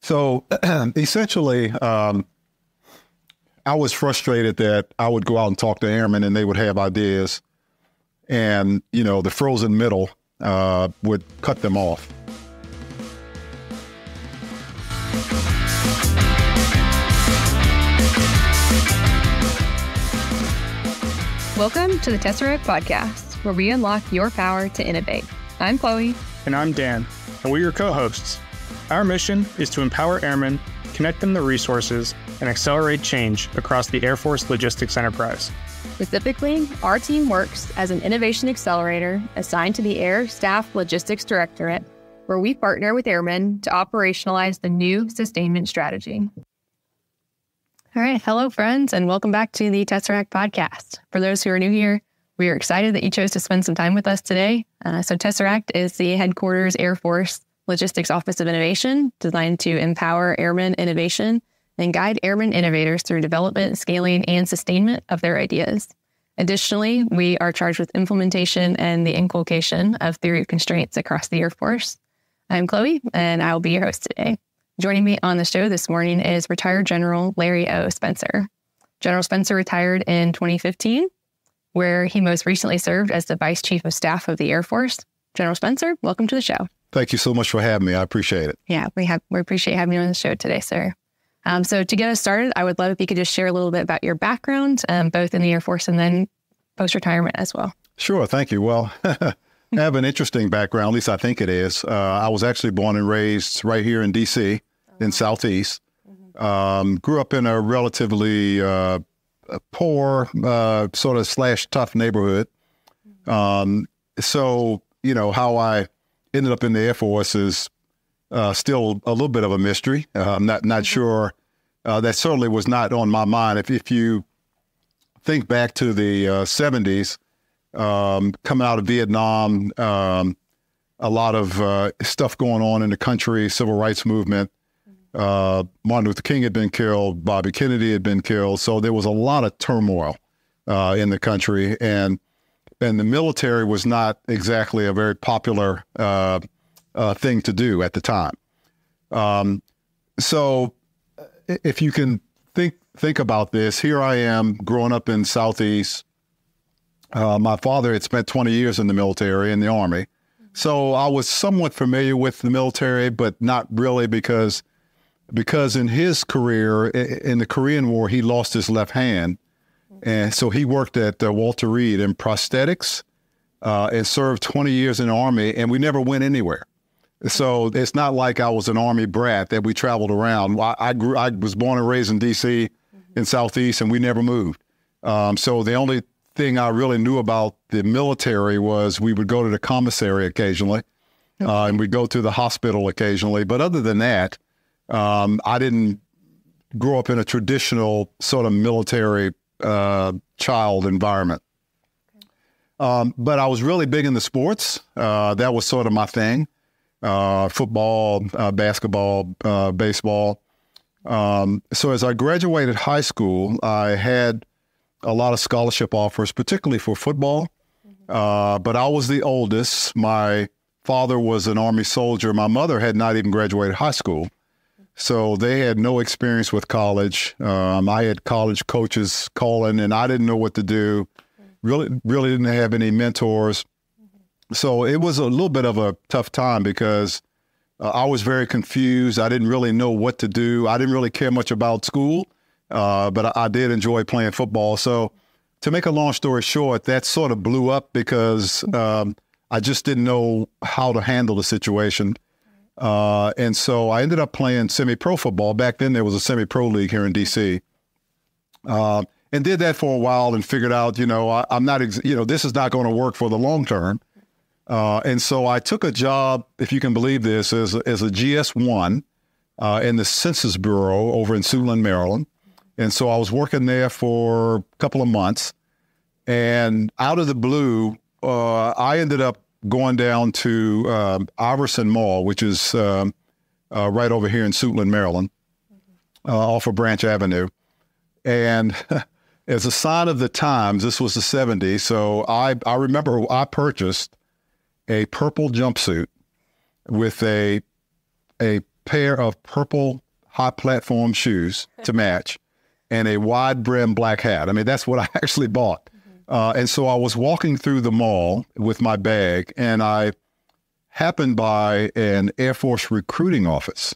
So essentially, I was frustrated that I would go out and talk to airmen and they would have ideas and, the frozen middle would cut them off. Welcome to the Tesseract Podcast, where we unlock your power to innovate. I'm Chloe. And I'm Dan, and we're your co-hosts. Our mission is to empower airmen, connect them to resources, and accelerate change across the Air Force logistics enterprise. Specifically, our team works as an innovation accelerator assigned to the Air Staff Logistics Directorate, where we partner with airmen to operationalize the new sustainment strategy. All right. Hello, friends, and welcome back to the Tesseract Podcast. For those who are new here, we are excited that you chose to spend some time with us today. So Tesseract is the headquarters Air Force Logistics Office of Innovation, designed to empower airmen innovation and guide airmen innovators through development, scaling, and sustainment of their ideas. Additionally, we are charged with implementation and the inculcation of theory of constraints across the Air Force. I'm Chloe, and I will be your host today. Joining me on the show this morning is retired General Larry O. Spencer. General Spencer retired in 2015, where he most recently served as the Vice Chief of Staff of the Air Force. General Spencer, welcome to the show. Thank you so much for having me. I appreciate it. Yeah, we appreciate having you on the show today, sir. So to get us started, I would love if you could just share a little bit about your background, both in the Air Force and then post-retirement as well. Sure. Thank you. Well, I have an interesting background, at least I think it is. I was actually born and raised right here in D.C. in Southeast. Grew up in a relatively poor, sort of / tough neighborhood. So, how I ended up in the Air Force is still a little bit of a mystery. I'm not sure. That certainly was not on my mind. If you think back to the 70s, coming out of Vietnam, a lot of stuff going on in the country, civil rights movement. Martin Luther King had been killed, Bobby Kennedy had been killed. So there was a lot of turmoil in the country, and the military was not exactly a very popular thing to do at the time. So if you can think about this, here I am growing up in Southeast. My father had spent 20 years in the military, in the Army. So I was somewhat familiar with the military, but not really because in his career, in the Korean War, he lost his left hand. And so he worked at Walter Reed in prosthetics and served 20 years in the Army, and we never went anywhere. So it's not like I was an Army brat that we traveled around. I was born and raised in D.C. in Southeast, and we never moved. So the only thing I really knew about the military was we would go to the commissary occasionally, and we'd go to the hospital occasionally. But other than that, I didn't grow up in a traditional sort of military child environment. But I was really big into sports. That was sort of my thing. Football, basketball, baseball. So as I graduated high school, I had a lot of scholarship offers, particularly for football. But I was the oldest. My father was an Army soldier. My mother had not even graduated high school. So they had no experience with college. I had college coaches calling, and I didn't know what to do. Really didn't have any mentors. So it was a little bit of a tough time because I was very confused. I didn't really know what to do. I didn't really care much about school, but I did enjoy playing football. So to make a long story short, that sort of blew up because I just didn't know how to handle the situation. And so I ended up playing semi-pro football. Back then there was a semi-pro league here in D.C. And did that for a while and figured out, I'm not, this is not going to work for the long term. And so I took a job, if you can believe this, as a GS1 in the Census Bureau over in Suitland, Maryland. And so I was working there for a couple of months. And out of the blue, I ended up going down to Iverson Mall, which is right over here in Suitland, Maryland, off of Branch Avenue. And as a sign of the times, this was the 70s, so I remember I purchased a purple jumpsuit with a pair of purple high platform shoes to match and a wide brim black hat. I mean, that's what I actually bought. And so I was walking through the mall with my bag, and I happened by an Air Force recruiting office.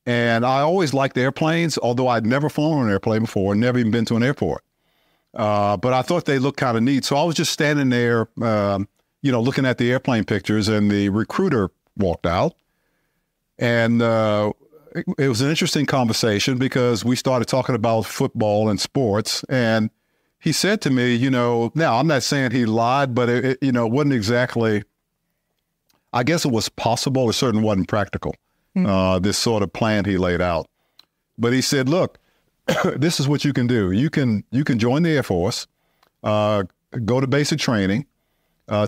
And I always liked airplanes, although I'd never flown on an airplane before, never even been to an airport. But I thought they looked kind of neat. So I was just standing there, looking at the airplane pictures, and the recruiter walked out. And it was an interesting conversation because we started talking about football and sports. And he said to me, now I'm not saying he lied, but it wasn't exactly, I guess it was possible. It certainly wasn't practical, this sort of plan he laid out. But he said, look, this is what you can do. You can join the Air Force, go to basic training,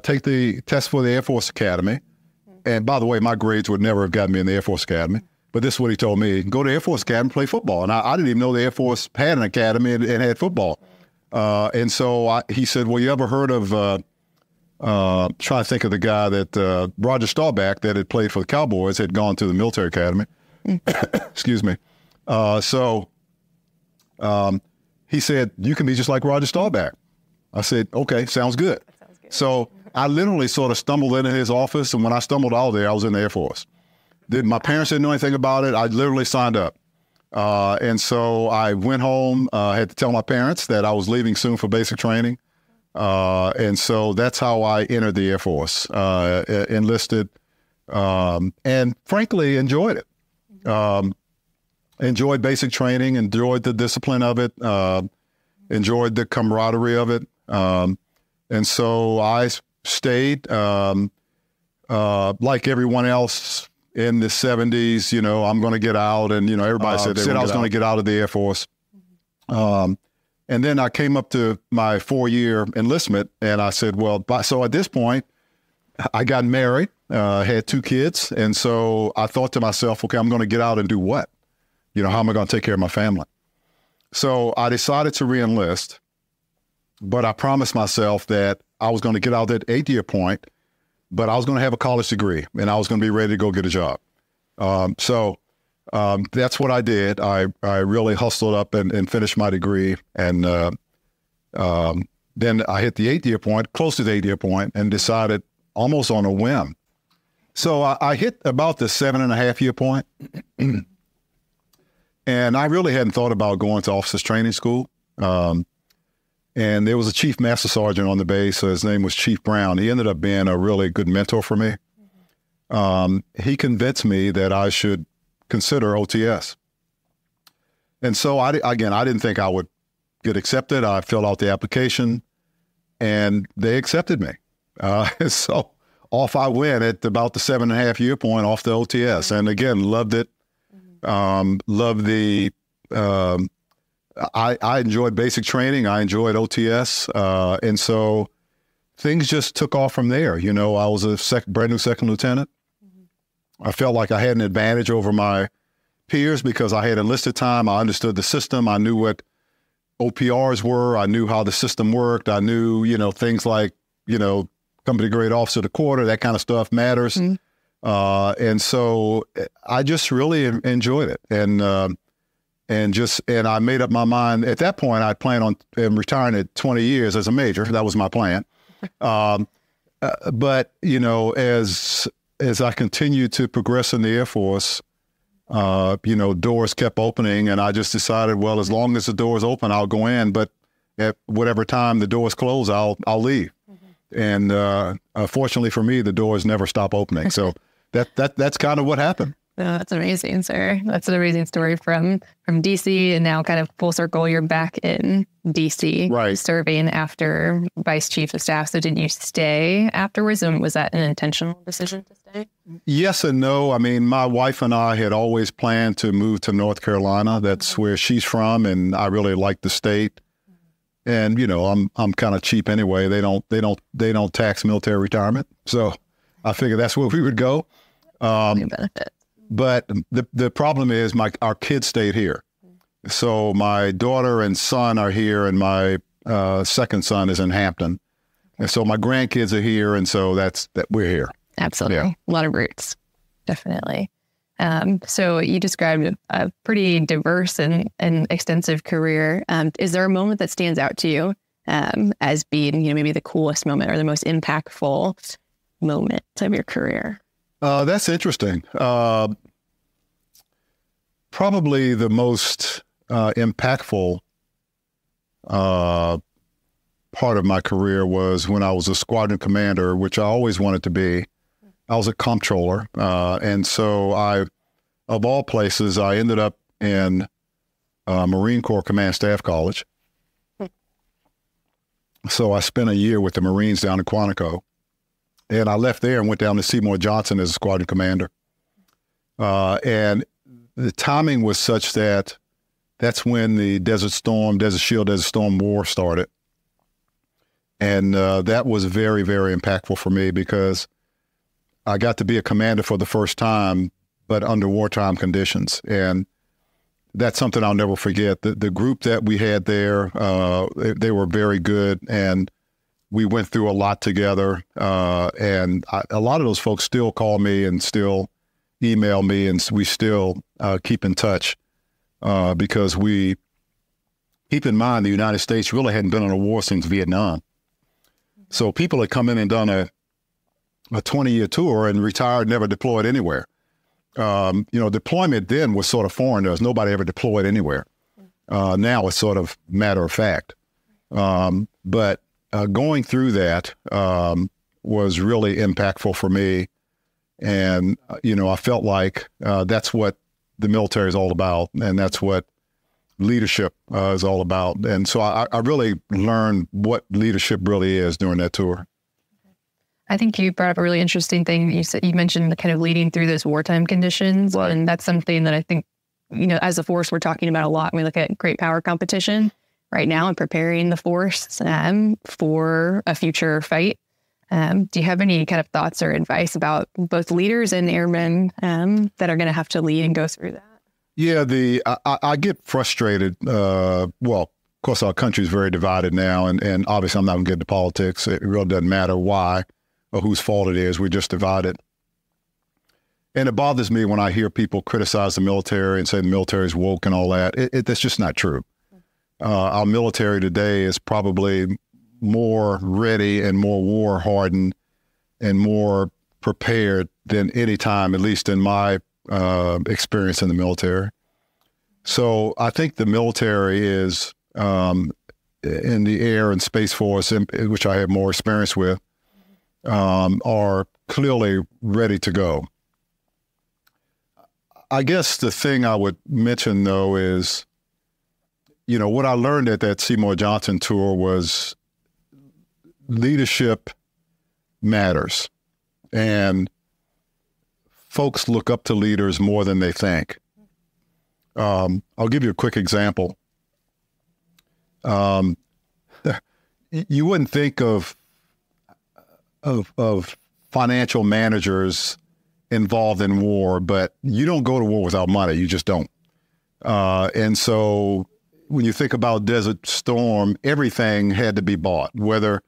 take the test for the Air Force Academy. And by the way, my grades would never have gotten me in the Air Force Academy. But this is what he told me. Go to Air Force Academy and play football. And I didn't even know the Air Force had an academy and had football. And so he said, well, you ever heard of, trying to think of the guy that, Roger Staubach, that had played for the Cowboys, had gone to the military academy. Excuse me. He said, you can be just like Roger Staubach. I said, okay, sounds good. So I literally sort of stumbled into his office, and when I stumbled out there, I was in the Air Force. My parents didn't know anything about it. I literally signed up. And so I went home, had to tell my parents that I was leaving soon for basic training. And so that's how I entered the Air Force, enlisted, and frankly, enjoyed it. Enjoyed basic training, enjoyed the discipline of it, enjoyed the camaraderie of it. And so I stayed, like everyone else in the 70s, I'm going to get out. And, everybody said I was going to get out of the Air Force. And then I came up to my 4-year enlistment, and I said, well, so at this point, I got married, had 2 kids. And so I thought to myself, okay, I'm going to get out and do what? How am I going to take care of my family? So I decided to re-enlist, but I promised myself that I was going to get out at 8-year point, but I was going to have a college degree, and I was going to be ready to go get a job. So that's what I did. I really hustled up and finished my degree. And then I hit the 8-year point, close to the 8-year point, and decided almost on a whim. So I hit about the 7.5-year point. And I really hadn't thought about going to officers training school. And there was a chief master sergeant on the base. So his name was Chief Brown. He ended up being a really good mentor for me. He convinced me that I should consider OTS. And so I didn't think I would get accepted. I filled out the application, and they accepted me. So off I went at about the 7.5-year point off the OTS. And again, loved it. Loved the, I enjoyed basic training. I enjoyed OTS. And so things just took off from there. I was a brand new second lieutenant. I felt like I had an advantage over my peers because I had enlisted time. I understood the system. I knew what OPRs were. I knew how the system worked. I knew, things like, company grade officer to quarter, that kind of stuff matters. And so I just really enjoyed it. And I made up my mind. At that point, I planned on retiring at 20 years as a major. That was my plan. But, as I continued to progress in the Air Force, doors kept opening, and I just decided, well, as long as the doors open, I'll go in. But at whatever time the doors close, I'll leave. And fortunately for me, the doors never stop opening. So that's kind of what happened. Oh, that's amazing, sir. That's an amazing story from D.C. and now kind of full circle. You're back in D.C. Right. Serving after Vice Chief of Staff. So did you stay afterwards? And was that an intentional decision to stay? Yes and no. I mean, my wife and I had always planned to move to North Carolina. That's where she's from, and I really like the state. And I'm kind of cheap anyway. They don't tax military retirement, so I figured that's where we would go. Benefit. But the problem is our kids stayed here. So my daughter and son are here, and my second son is in Hampton. And so my grandkids are here, and so that we're here. Absolutely. Yeah. A lot of roots. Definitely. So you described a pretty diverse and extensive career. Is there a moment that stands out to you as being, maybe the coolest moment or the most impactful moment of your career? That's interesting. Probably the most impactful part of my career was when I was a squadron commander, which I always wanted to be. I was a comptroller. And so of all places, I ended up in Marine Corps Command Staff College. So I spent a year with the Marines down in Quantico. And I left there and went down to Seymour Johnson as a squadron commander. And the timing was such that that's when the Desert Shield, Desert Storm War started. And that was very, very impactful for me because I got to be a commander for the first time, but under wartime conditions. And that's something I'll never forget. The group that we had there, they were very good, and we went through a lot together. And a lot of those folks still call me and still email me, and we still keep in touch because we keep in mind the United States really hadn't been in a war since Vietnam. So people had come in and done a 20-year tour and retired, never deployed anywhere. Deployment then was sort of foreign to us. Nobody ever deployed anywhere. Now it's sort of matter of fact. But going through that was really impactful for me. And, I felt like that's what the military is all about. And that's what leadership is all about. And so I really learned what leadership really is during that tour. I think you brought up a really interesting thing. You mentioned the kind of leading through those wartime conditions. Right. And that's something that I think, as a force, we're talking about a lot when we look at great power competition right now and preparing the force for a future fight. Do you have any kind of thoughts or advice about both leaders and airmen that are going to have to lead and go through that? Yeah, I get frustrated. Well, of course, our country is very divided now, and obviously I'm not going to get into politics. It really doesn't matter why or whose fault it is. We're just divided. And it bothers me when I hear people criticize the military and say the military is woke and all that. That's just not true. Our military today is probably more ready and more war hardened and more prepared than any time, at least in my experience in the military. So I think the military is in the Air and Space Force, which I have more experience with, are clearly ready to go. I guess the thing I would mention, though, is, what I learned at that Seymour Johnson tour was leadership matters. And folks look up to leaders more than they think. I'll give you a quick example. You wouldn't think of financial managers involved in war, but you don't go to war without money. You just don't. And so when you think about Desert Storm, everything had to be bought, whether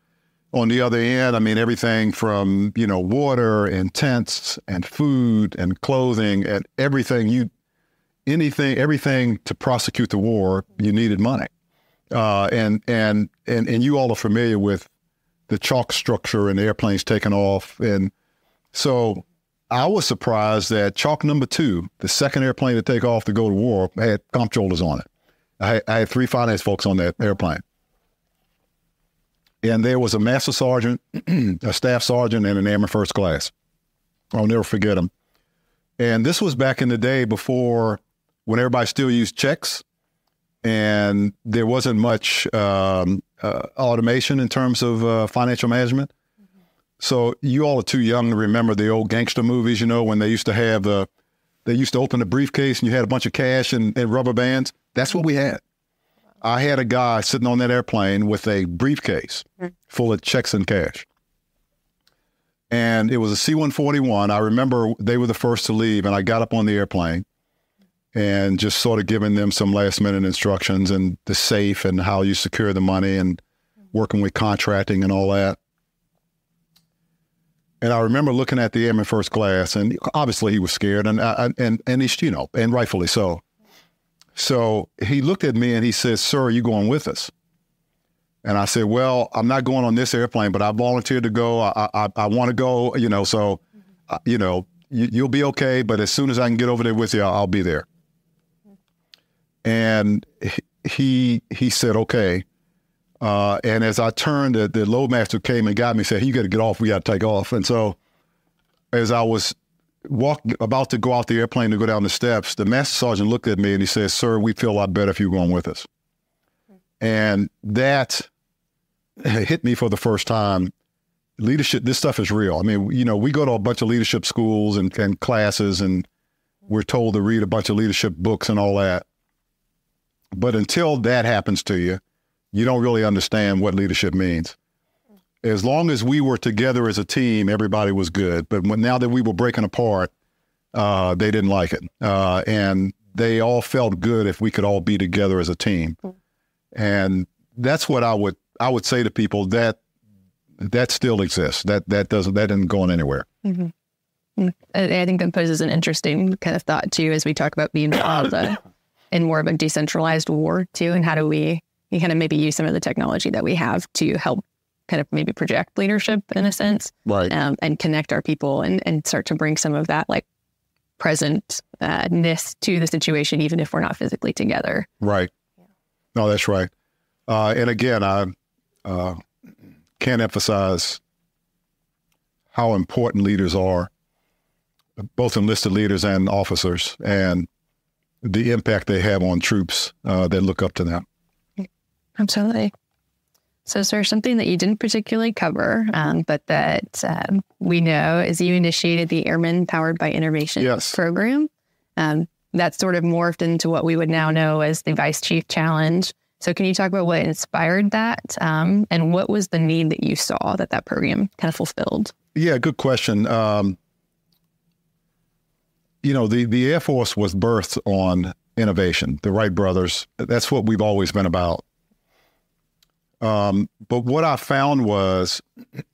on the other end, everything from, water and tents and food and clothing and everything to prosecute the war, you needed money. And you all are familiar with the chalk structure and the airplanes taking off. And so I was surprised that chalk number 2, the second airplane to take off to go to war, had comptrollers on it. I had 3 finance folks on that airplane. And there was a master sergeant, a staff sergeant, and an airman first class. I'll never forget them. And this was back in the day before, when everybody still used checks, and there wasn't much automation in terms of financial management. Mm-hmm. So you all are too young to remember the old gangster movies, when they used to have they used to open the briefcase and you had a bunch of cash and rubber bands. That's what we had. I had a guy sitting on that airplane with a briefcase full of checks and cash. And it was a C-141. I remember they were the first to leave, and I got up on the airplane and just sort of giving them some last minute instructions and the safe and how you secure the money and working with contracting and all that. And I remember looking at the airman first class, and obviously he was scared, and he's, you know, and rightfully so. So he looked at me and he said, "Sir, are you going with us?" And I said, "Well, I'm not going on this airplane, but I volunteered to go. I want to go, you know, so, you know, you'll be okay. But as soon as I can get over there with you, I'll be there." And he said, "Okay." And as I turned, the loadmaster came and got me and said, "You got to get off. We got to take off." And so as I was about to go out the airplane to go down the steps, the master sergeant looked at me and he said, "Sir, we'd feel a lot better if you were going with us." And that hit me for the first time. Leadership, this stuff is real. I mean, you know, we go to a bunch of leadership schools and classes, and we're told to read a bunch of leadership books and all that. But until that happens to you, you don't really understand what leadership means. As long as we were together as a team, everybody was good. But now that we were breaking apart, they didn't like it. And they all felt good if we could all be together as a team. And that's what I would say to people, that still exists. That isn't going anywhere. Mm-hmm. I think that poses an interesting kind of thought too, as we talk about being involved in more of a decentralized war too, and how do we kind of maybe use some of the technology that we have to help kind of maybe project leadership in a sense, right? And connect our people and start to bring some of that like presentness to the situation, even if we're not physically together. Right. Yeah. No, that's right. And again, I can't emphasize how important leaders are, both enlisted leaders and officers, and the impact they have on troops that look up to them. Absolutely. So, sir, something that you didn't particularly cover, but that we know is you initiated the Airman Powered by Innovation program. That's sort of morphed into what we would now know as the Vice Chief Challenge. So can you talk about what inspired that and what was the need that you saw that program kind of fulfilled? Yeah, good question. You know, the Air Force was birthed on innovation, the Wright brothers. That's what we've always been about. But what I found was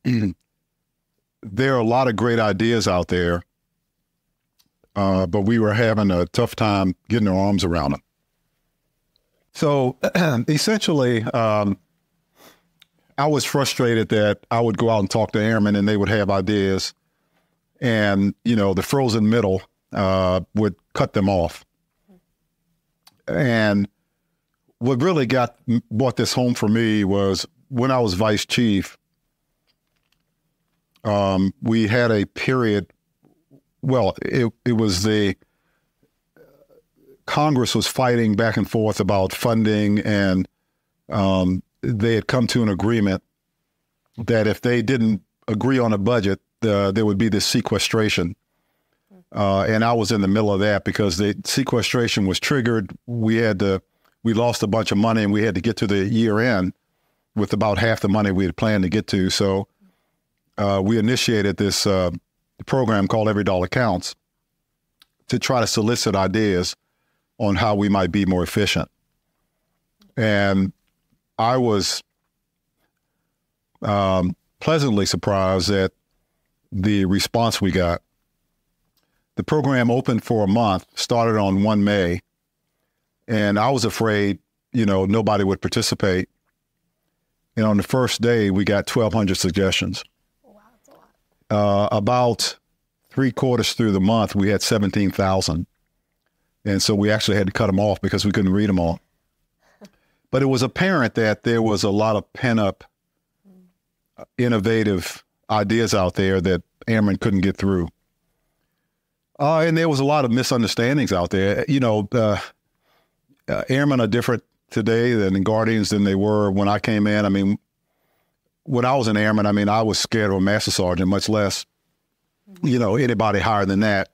there are a lot of great ideas out there, but we were having a tough time getting our arms around them. So essentially, I was frustrated that I would go out and talk to airmen and they would have ideas, and, you know, the frozen middle would cut them off. And what really brought this home for me was when I was vice chief, we had a period, well, it was the Congress was fighting back and forth about funding, and they had come to an agreement that if they didn't agree on a budget, there would be this sequestration. And I was in the middle of that because the sequestration was triggered. We lost a bunch of money, and we had to get to the year end with about half the money we had planned to get to. So we initiated this program called Every Dollar Counts to try to solicit ideas on how we might be more efficient. And I was pleasantly surprised at the response we got. The program opened for a month, started on 1 May, and I was afraid, you know, nobody would participate. And on the first day, we got 1,200 suggestions. Wow, that's a lot. About 3/4 through the month, we had 17,000. And so we actually had to cut them off because we couldn't read them all. But it was apparent that there was a lot of pent-up, innovative ideas out there that airmen couldn't get through. And there was a lot of misunderstandings out there. You know, airmen are different today than Guardians than they were when I came in. I mean, when I was an airman, I mean, I was scared of a master sergeant, much less, you know, anybody higher than that.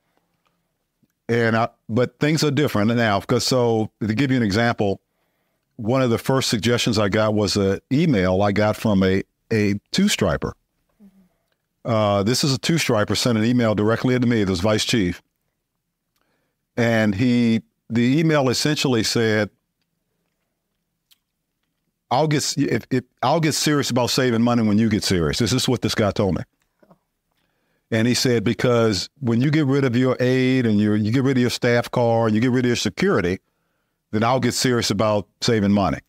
But things are different now, because so to give you an example, one of the first suggestions I got was an email I got from a two-striper. This is a two-striper sent an email directly to me, this vice chief. And the email essentially said, I'll get serious about saving money when you get serious. This is what this guy told me. And he said, because when you get rid of your aide and you get rid of your staff car and you get rid of your security, then I'll get serious about saving money.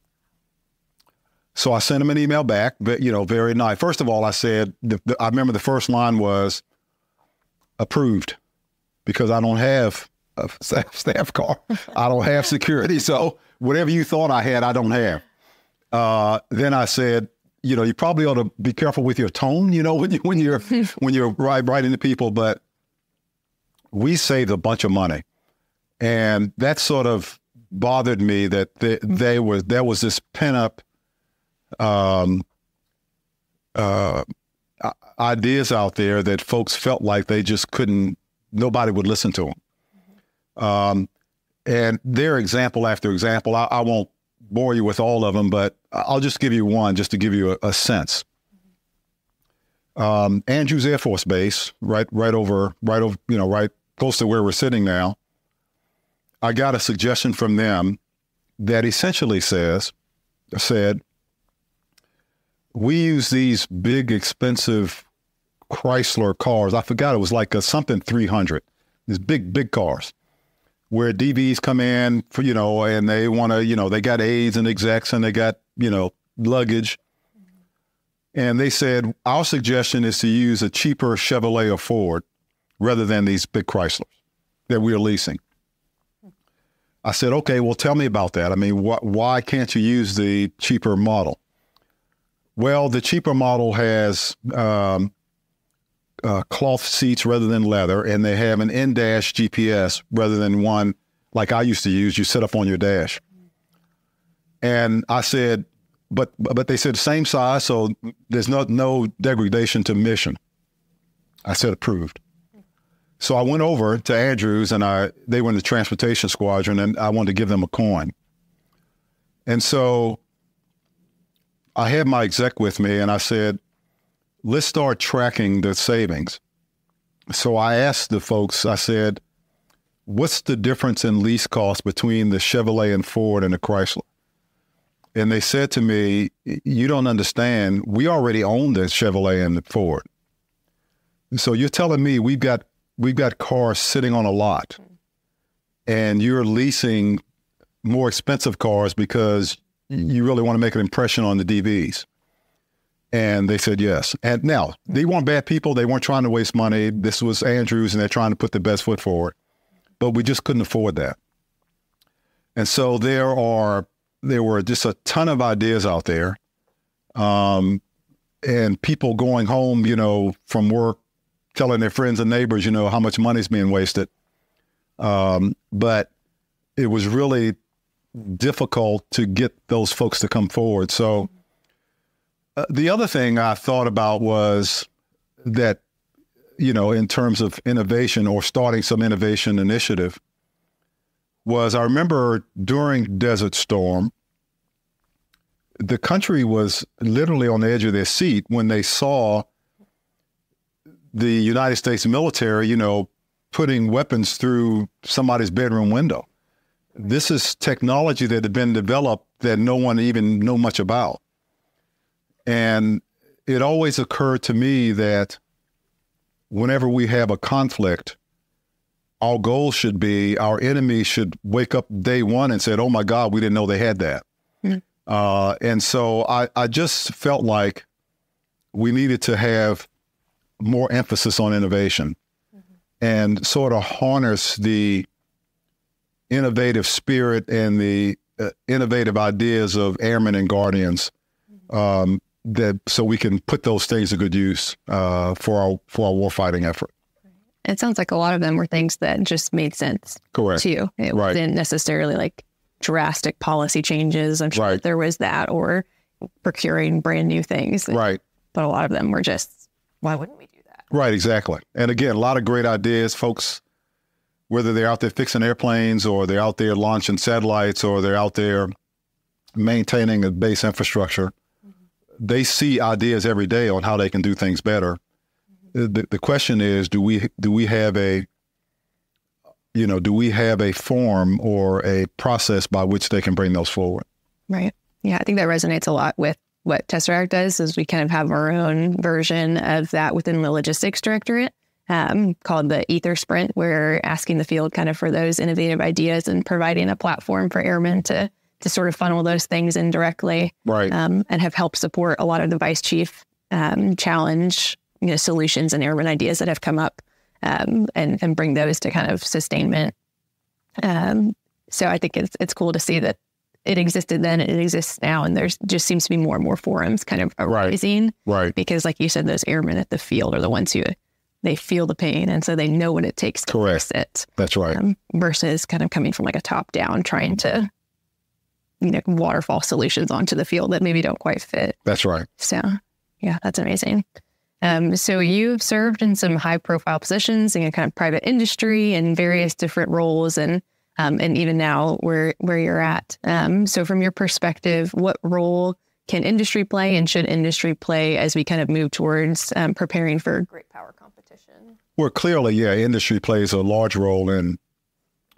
So I sent him an email back, but, very nice. First of all, I said, I remember the first line was approved, because I don't have a staff car. I don't have security. So whatever you thought I had, I don't have. Then I said, you probably ought to be careful with your tone, when you're writing to people. But we saved a bunch of money, and that sort of bothered me that there was this pent up ideas out there that folks felt like they just couldn't. Nobody would listen to them. And their example after example, I won't bore you with all of them, but I'll just give you one just to give you a sense. Andrews Air Force Base, right close to where we're sitting now. I got a suggestion from them that essentially said, we use these big, expensive Chrysler cars. I forgot, it was like a something 300. These big cars where DVs come in for, and they want to, they got aides and execs and they got, luggage. And they said, our suggestion is to use a cheaper Chevrolet or Ford rather than these big Chryslers that we're leasing. I said, okay, well, tell me about that. I mean, why can't you use the cheaper model? Well, the cheaper model has cloth seats rather than leather, and they have an in-dash GPS rather than one like I used to use. You sit up on your dash. And I said, but they said same size, so there's no degradation to mission. I said approved. So I went over to Andrews, and they were in the transportation squadron, and I wanted to give them a coin. And so I had my exec with me, and I said, let's start tracking the savings. So I asked the folks, I said, what's the difference in lease cost between the Chevrolet and Ford and the Chrysler? And they said to me, you don't understand. We already own the Chevrolet and the Ford. So you're telling me we've got cars sitting on a lot, and you're leasing more expensive cars because you really want to make an impression on the DVs. And they said yes. And now, they weren't bad people. They weren't trying to waste money. This was Andrews, and they're trying to put the best foot forward. But we just couldn't afford that. And so there were just a ton of ideas out there. And people going home, from work, telling their friends and neighbors, how much money's being wasted. But it was really difficult to get those folks to come forward. So the other thing I thought about was that, in terms of innovation or starting some innovation initiative, was I remember during Desert Storm, the country was literally on the edge of their seat when they saw the United States military, putting weapons through somebody's bedroom window. This is technology that had been developed that no one even knew much about. And it always occurred to me that whenever we have a conflict, our goal should be our enemy should wake up day one and say, oh my God, we didn't know they had that. Mm-hmm. And so I just felt like we needed to have more emphasis on innovation, mm-hmm. and sort of harness the innovative spirit and the innovative ideas of airmen and guardians, mm-hmm. So we can put those things to good use for our warfighting effort. It sounds like a lot of them were things that just made sense. Correct. To you. It wasn't necessarily like drastic policy changes. I'm sure that there was that, or procuring brand new things. Right. But a lot of them were just, why wouldn't we do that? Right, exactly. And again, a lot of great ideas, folks, whether they're out there fixing airplanes or they're out there launching satellites or they're out there maintaining a base infrastructure, mm-hmm. they see ideas every day on how they can do things better. Mm-hmm. The question is, do we have a form or a process by which they can bring those forward? Right. Yeah, I think that resonates a lot with what Tesseract does, is we kind of have our own version of that within the logistics directorate. called the Ether Sprint, where we're asking the field kind of for those innovative ideas and providing a platform for airmen to sort of funnel those things in directly, right? And have helped support a lot of the vice chief challenge, solutions and airman ideas that have come up, and bring those to kind of sustainment. So I think it's cool to see that it existed then, and it exists now, and there's just seems to be more and more forums kind of arising, right? Because like you said, those airmen at the field are the ones who they feel the pain, and so they know what it takes to fix it. That's right. Versus kind of coming from like a top down, trying to waterfall solutions onto the field that maybe don't quite fit. That's right. So yeah, that's amazing. So you've served in some high profile positions in kind of private industry and various different roles, and even now where you're at. So from your perspective, what role can industry play, and should industry play as we kind of move towards preparing for great power competition? Well, clearly, industry plays a large role in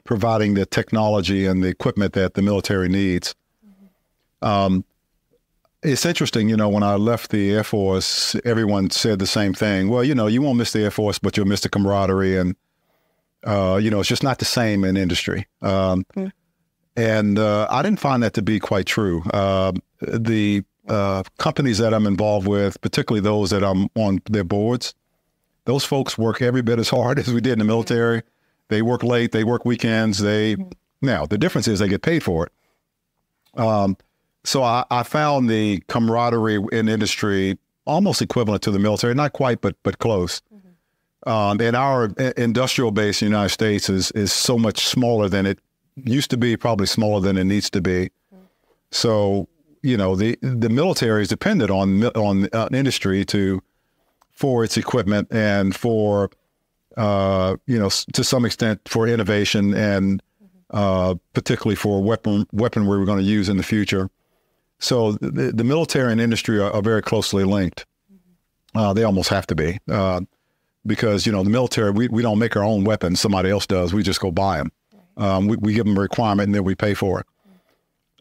providing the technology and the equipment that the military needs. It's interesting, when I left the Air Force, everyone said the same thing. Well, you won't miss the Air Force, but you'll miss the camaraderie, and it's just not the same in industry. And I didn't find that to be quite true. The companies that I'm involved with, particularly those that I'm on their boards, those folks work every bit as hard as we did in the military. They work late, they work weekends. Now, the difference is they get paid for it. So I found the camaraderie in industry almost equivalent to the military, not quite, but close. And our industrial base in the United States is so much smaller than it used to be, probably smaller than it needs to be. So, the military is dependent on industry for its equipment and for, to some extent for innovation and particularly for weaponry we're going to use in the future. So the military and industry are very closely linked. They almost have to be. Because, the military, we don't make our own weapons. Somebody else does. We just go buy them. We give them a requirement, and then we pay for it.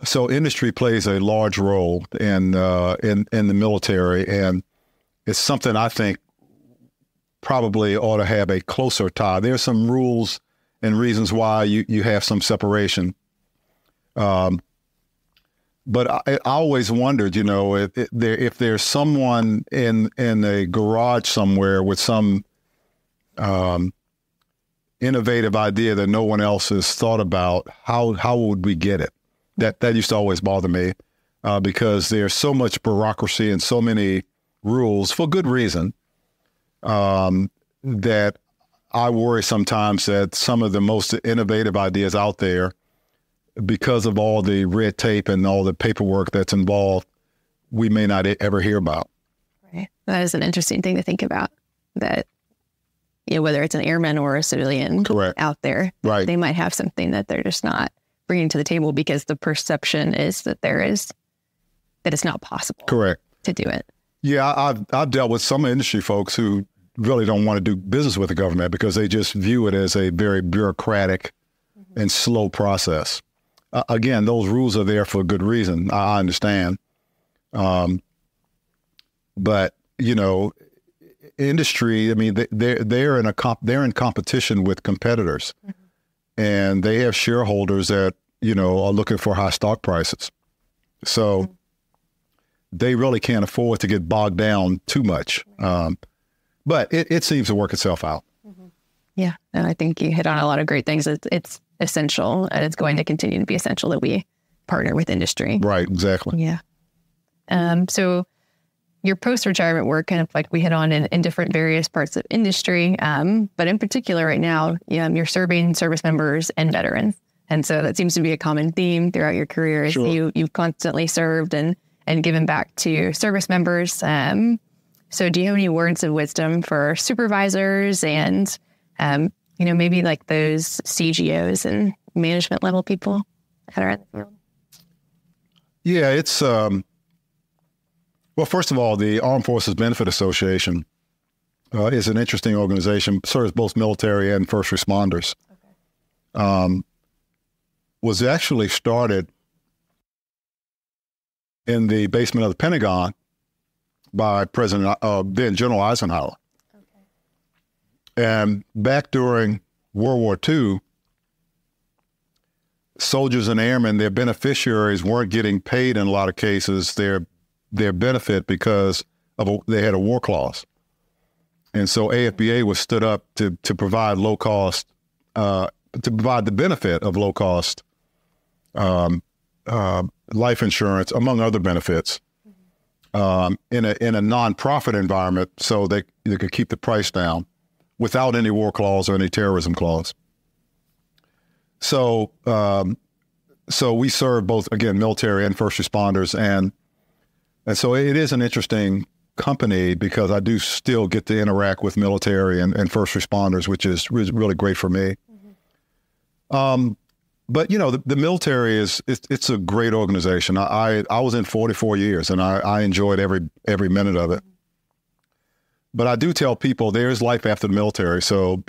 So industry plays a large role in the military, and it's something I think probably ought to have a closer tie. There's some rules and reasons why you have some separation. But I always wondered, if there's someone in a garage somewhere with some innovative idea that no one else has thought about, how would we get it? That used to always bother me because there's so much bureaucracy and so many rules for good reason that I worry sometimes that some of the most innovative ideas out there, because of all the red tape and all the paperwork that's involved, we may not ever hear about. Right. That is an interesting thing to think about, that, whether it's an airman or a civilian out there, right, they might have something that they're just not bringing to the table because the perception is that it's not possible to do it. Yeah, I've dealt with some industry folks who really don't want to do business with the government because they just view it as a very bureaucratic and slow process. Again, those rules are there for a good reason. I understand. But, industry, I mean, they're in competition with competitors, and they have shareholders that, are looking for high stock prices. So they really can't afford to get bogged down too much. But it seems to work itself out. Yeah. And I think you hit on a lot of great things. It's essential, and it's going to continue to be essential that we partner with industry. Right. Exactly. Yeah. So your post-retirement work, kind of like we hit on in different various parts of industry, but in particular right now, you're serving service members and veterans. And so that seems to be a common theme throughout your career is you've constantly served and given back to service members. So do you have any words of wisdom for supervisors and, maybe like those CGOs and management level people that are in the field? Yeah, it's, well, first of all, the Armed Forces Benefit Association is an interesting organization, serves both military and first responders. Okay. Was actually started in the basement of the Pentagon by then General Eisenhower. And back during World War II, soldiers and airmen, their beneficiaries weren't getting paid in a lot of cases their benefit because they had a war clause. And so AFBA was stood up to provide low cost, to provide the benefit of low cost life insurance, among other benefits, in a nonprofit environment, so they could keep the price down without any war clause or any terrorism clause. So we serve both, again, military and first responders, and so it is an interesting company because I do still get to interact with military and first responders, which is really great for me. But the military it's a great organization. I was in 44 years and I enjoyed every minute of it. But I do tell people there is life after the military, so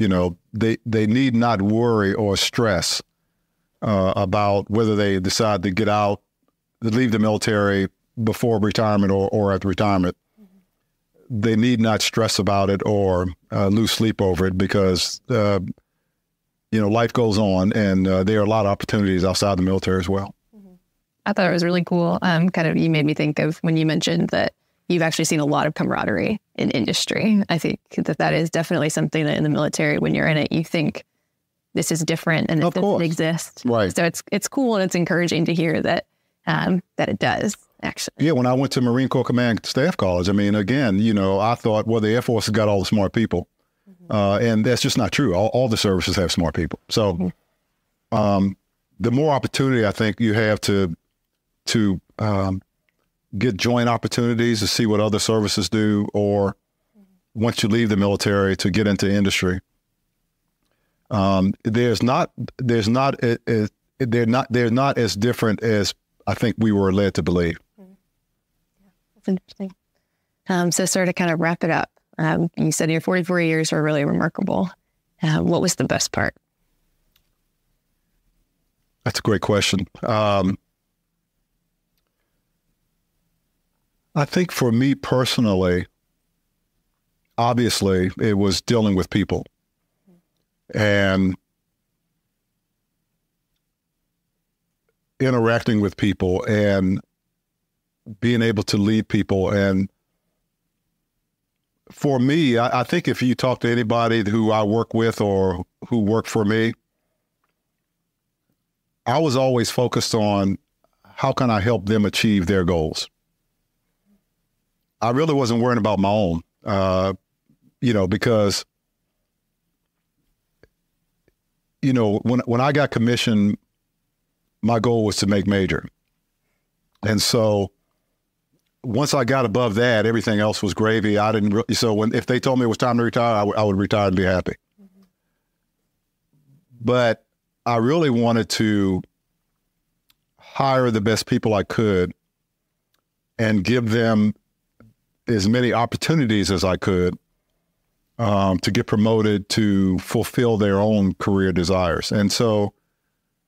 they need not worry or stress about whether they decide to get out, to leave the military before retirement or after retirement. They need not stress about it or lose sleep over it because, life goes on and there are a lot of opportunities outside the military as well. I thought it was really cool. You made me think of when you mentioned that you've actually seen a lot of camaraderie in industry. I think that is definitely something that in the military, when you're in it, you think this is different and it doesn't exist. Right. So it's cool and it's encouraging to hear that it does. Actually. Yeah, when I went to Marine Corps Command Staff College, I mean, again, I thought, well, the Air Force has got all the smart people. And that's just not true. All the services have smart people. So the more opportunity I think you have to get joint opportunities to see what other services do, or once you leave the military to get into industry, they're not as different as I think we were led to believe. That's interesting. So sort of kind of wrap it up. You said your 44 years were really remarkable. What was the best part? That's a great question. I think for me personally, obviously, it was dealing with people and interacting with people and being able to lead people. And for me, I think if you talk to anybody who I work with or who worked for me, I was always focused on how can I help them achieve their goals. I really wasn't worrying about my own, because, when I got commissioned, my goal was to make major. And so once I got above that, everything else was gravy. If they told me it was time to retire, I would retire and be happy. But I really wanted to hire the best people I could and give them as many opportunities as I could to get promoted, to fulfill their own career desires. And so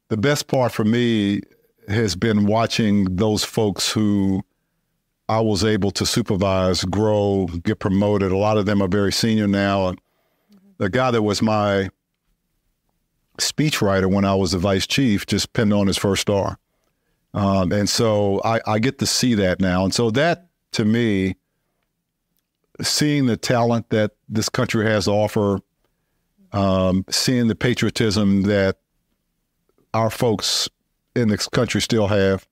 the best part for me has been watching those folks who I was able to supervise, grow, get promoted. A lot of them are very senior now. The guy that was my speechwriter when I was the vice chief just pinned on his first star. And so I get to see that now. And so that, to me, seeing the talent that this country has to offer, seeing the patriotism that our folks in this country still have,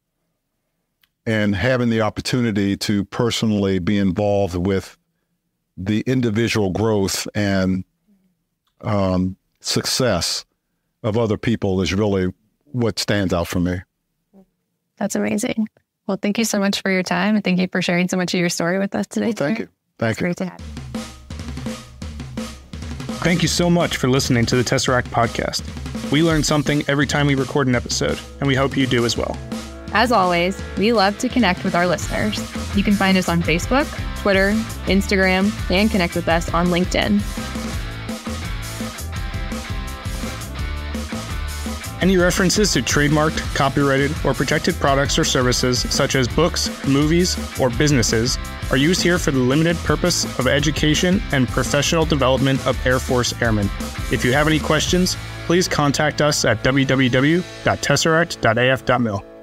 and having the opportunity to personally be involved with the individual growth and success of other people is really what stands out for me. That's amazing. Well, thank you so much for your time, and thank you for sharing so much of your story with us today. Well, thank you. Thank you. Great to have you. Thank you so much for listening to the Tesseract Podcast. We learn something every time we record an episode, and we hope you do as well. As always, we love to connect with our listeners. You can find us on Facebook, Twitter, Instagram, and connect with us on LinkedIn. Any references to trademarked, copyrighted, or protected products or services, such as books, movies, or businesses, are used here for the limited purpose of education and professional development of Air Force Airmen. If you have any questions, please contact us at www.tesseract.af.mil.